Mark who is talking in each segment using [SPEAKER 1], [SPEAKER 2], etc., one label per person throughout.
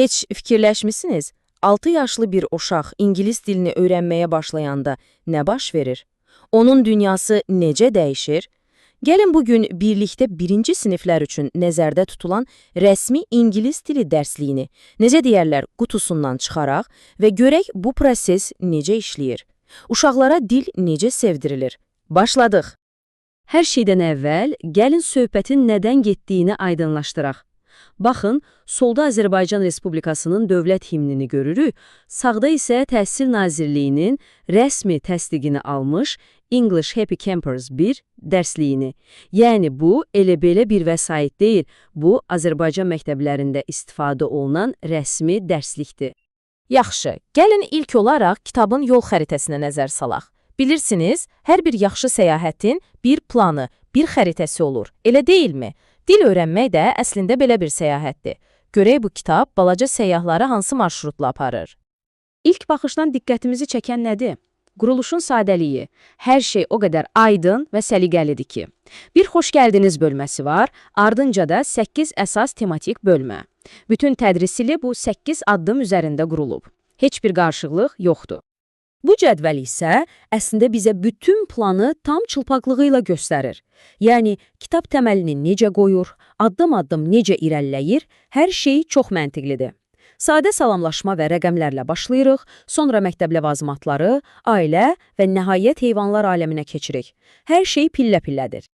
[SPEAKER 1] Heç fikirləşmisiniz? 6 yaşlı bir uşaq ingilis dilini öyrənməyə başlayanda nə baş verir? Onun dünyası necə dəyişir? Gəlin bugün birlikdə birinci siniflər üçün nəzərdə tutulan rəsmi ingilis dili dərsliyini, necə deyərlər, qutusundan çıxaraq və görək bu proses necə işləyir. Uşaqlara dil necə sevdirilir? Başladıq.
[SPEAKER 2] Hər şeydən əvvəl, gəlin söhbətin nədən getdiyini aydınlaşdıraq. Baxın, solda Azərbaycan Respublikasının dövlət himnini görürük, sağda isə Təhsil Nazirliyinin rəsmi təsdiqini almış English Happy Campers 1 dərsliyini. Yəni bu, elə-belə bir vəsait deyil, bu Azərbaycan məktəblərində istifadə olunan rəsmi dərslikdir.
[SPEAKER 1] Yaxşı, gəlin ilk olaraq kitabın yol xəritəsinə nəzər salaq. Bilirsiniz, hər bir yaxşı səyahətin bir planı, bir xəritəsi olur, elə deyilmi? Dil öyrənmək də əslində belə bir səyahətdir. Görək bu kitab balaca səyyahları hansı marşrutla aparır?
[SPEAKER 2] İlk baxışdan diqqətimizi çəkən nədir? Quruluşun sadəliyi. Hər şey o qədər aydın və səliqəlidir ki. Bir xoş gəldiniz bölməsi var, ardınca da 8 əsas tematik bölmə. Bütün tədris ili bu 8 addım üzərində qurulub. Heç bir qarışıqlıq yoxdur. Bu cədvəl isə əslində bizə bütün planı tam çılpaqlığı ilə göstərir. Yəni, kitab təməlini necə qoyur, addım-addım necə irəliləyir, hər şey çox məntiqlidir. Sadə salamlaşma və rəqəmlərlə başlayırıq, sonra məktəb ləvazimatları, ailə və nəhayət heyvanlar aləminə keçirik. Hər şey pillə-pillədir.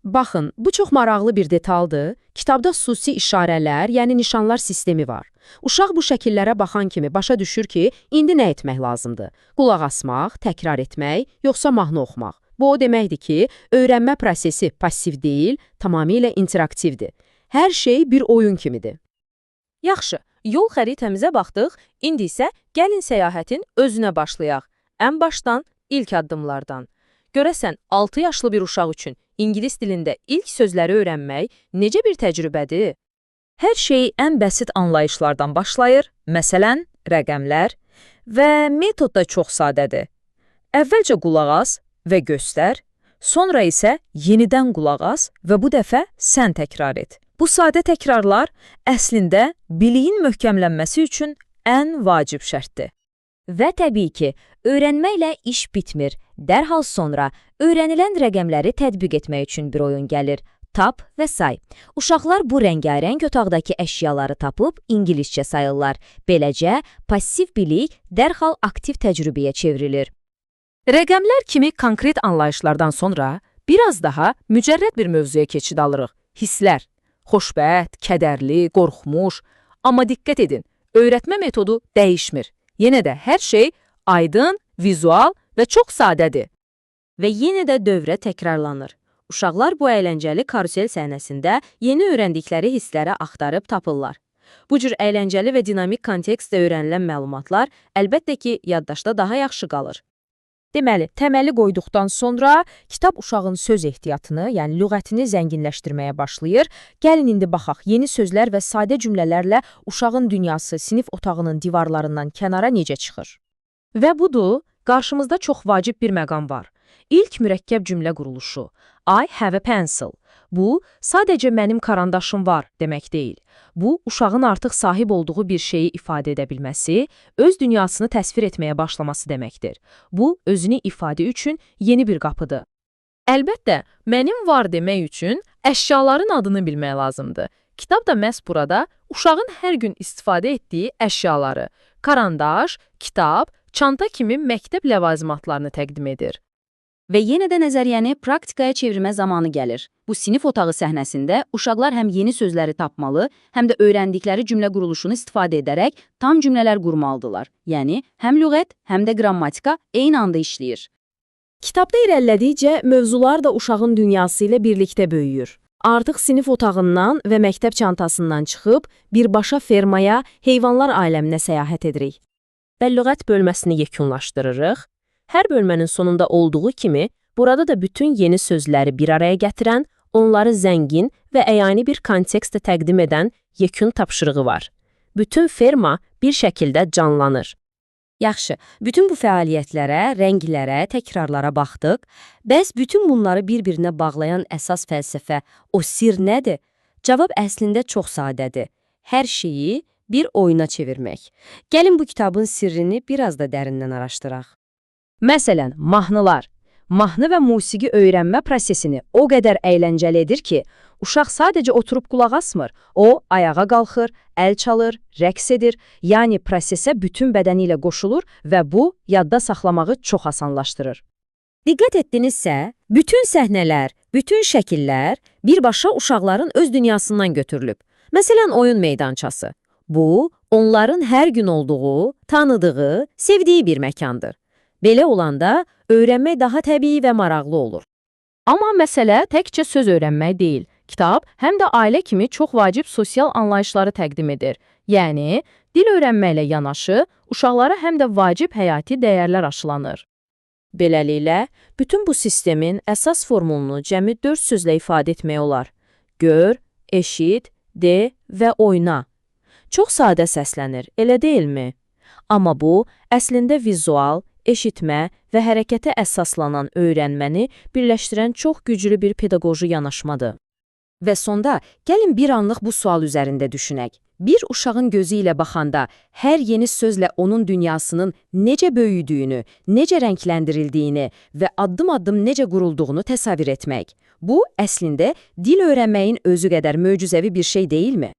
[SPEAKER 1] Baxın, bu çox maraqlı bir detaldır. Kitabda xüsusi işarələr, yəni nişanlar sistemi var. Uşaq bu şəkillərə baxan kimi başa düşür ki, indi nə etmək lazımdır? Qulaq asmaq, təkrar etmək, yoxsa mahnı oxumaq. Bu o deməkdir ki, öyrənmə prosesi passiv deyil, tamamilə interaktivdir. Hər şey bir oyun kimidir. Yaxşı, yol xəritəmizə baxdıq, indi isə gəlin səyahətin özünə başlayaq. Ən başdan, ilk addımlardan. Görəsən, 6 yaşlı bir uşaq üçün ingilis dilində ilk sözləri öyrənmək necə bir təcrübədir? Hər şey ən bəsit anlayışlardan başlayır, məsələn, rəqəmlər və metod da çox sadədir. Əvvəlcə qulaq as və göstər, sonra isə yenidən qulaq as və bu dəfə sən təkrar et. Bu sadə təkrarlar əslində biliyin möhkəmlənməsi üçün ən vacib şərtdir. Və təbii ki, öyrənməklə iş bitmir. Dərhal sonra öyrənilən rəqəmləri tətbiq etmək üçün bir oyun gəlir. Tap və say. Uşaqlar bu rəngarəng otaqdakı əşyaları tapıb ingiliscə sayırlar. Beləcə, passiv bilik dərhal aktiv təcrübəyə çevrilir. Rəqəmlər kimi konkret anlayışlardan sonra biraz daha mücərrəd bir mövzuya keçid alırıq. Hisslər. Xoşbəxt, kədərli, qorxmuş. Amma diqqət edin, öyrətmə metodu dəyişmir. Yenə də hər şey aydın, vizual və çox sadədir. Və yenə də dövrə təkrarlanır. Uşaqlar bu əyləncəli karusel səhnəsində yeni öyrəndikləri hissləri axtarıb tapırlar. Bu cür əyləncəli və dinamik kontekstdə öyrənilən məlumatlar əlbəttə ki, yaddaşda daha yaxşı qalır. Deməli, təməli qoyduqdan sonra kitab uşağın söz ehtiyatını, yəni lüğətini zənginləşdirməyə başlayır. Gəlin indi baxaq, yeni sözlər və sadə cümlələrlə uşağın dünyası sinif otağının divarlarından kənara necə çıxır. Və budur, qarşımızda çox vacib bir məqam var. İlk mürəkkəb cümlə quruluşu. I have a pencil. Bu, sadəcə mənim karandaşım var demək deyil. Bu, uşağın artıq sahib olduğu bir şeyi ifadə edə bilməsi, öz dünyasını təsvir etməyə başlaması deməkdir. Bu, özünü ifadə üçün yeni bir qapıdır. Əlbəttə, mənim var demək üçün əşyaların adını bilmək lazımdır. Kitab da məhz burada uşağın hər gün istifadə etdiyi əşyaları, karandaş, kitab, çanta kimi məktəb ləvazimatlarını təqdim edir.
[SPEAKER 2] Və yenə də nəzəriyyəni praktikaya çevirmə zamanı gəlir. Bu sinif otağı səhnəsində uşaqlar həm yeni sözləri tapmalı, həm də öyrəndikləri cümlə quruluşunu istifadə edərək tam cümlələr qurmalıdırlar. Yəni, həm lüğət, həm də qrammatika eyni anda işləyir.
[SPEAKER 1] Kitabda irəlilədikcə mövzular da uşağın dünyası ilə birlikdə böyüyür. Artıq sinif otağından və məktəb çantasından çıxıb birbaşa fermaya, heyvanlar aləminə səyahət edirik. Və lüğət bölməsini yekunlaşdırırıq. Hər bölmənin sonunda olduğu kimi, burada da bütün yeni sözləri bir araya gətirən, onları zəngin və əyani bir kontekstdə təqdim edən yekun tapşırığı var. Bütün ferma bir şəkildə canlanır.
[SPEAKER 2] Yaxşı, bütün bu fəaliyyətlərə, rənglərə, təkrarlara baxdıq. Bəs bütün bunları bir-birinə bağlayan əsas fəlsəfə, o sir nədir? Cavab əslində çox sadədir. Hər şeyi bir oyuna çevirmək. Gəlin bu kitabın sirrini biraz da dərindən araşdıraq.
[SPEAKER 1] Məsələn, mahnılar. Mahnı və musiqi öyrənmə prosesini o qədər əyləncəli edir ki, uşaq sadəcə oturub qulaq asmır, o ayağa qalxır, əl çalır, rəqs edir, yəni prosesə bütün bədəni ilə qoşulur və bu, yadda saxlamağı çox asanlaşdırır.
[SPEAKER 2] Diqqət etdinizsə, bütün səhnələr, bütün şəkillər birbaşa uşaqların öz dünyasından götürülüb. Məsələn, oyun meydançası. Bu, onların hər gün olduğu, tanıdığı, sevdiyi bir məkandır. Belə olanda öyrənmək daha təbii və maraqlı olur.
[SPEAKER 3] Amma məsələ təkcə söz öyrənmək deyil. Kitab həm də ailə kimi çox vacib sosial anlayışları təqdim edir. Yəni, dil öyrənməklə yanaşı, uşaqlara həm də vacib həyati dəyərlər aşılanır.
[SPEAKER 2] Beləliklə, bütün bu sistemin əsas formulunu cəmi 4 sözlə ifadə etmək olar. Gör, eşit, de və oyna. Çox sadə səslənir, elə deyilmi? Amma bu, əslində vizual, eşitmə və hərəkətə əsaslanan öyrənməni birləşdirən çox güclü bir pedaqoji yanaşmadır. Və sonda, gəlin bir anlıq bu sual üzərində düşünək. Bir uşağın gözü ilə baxanda hər yeni sözlə onun dünyasının necə böyüdüyünü, necə rəngləndirildiyini və addım-addım necə qurulduğunu təsəvvür etmək. Bu, əslində, dil öyrənməyin özü qədər möcüzəvi bir şey deyilmi?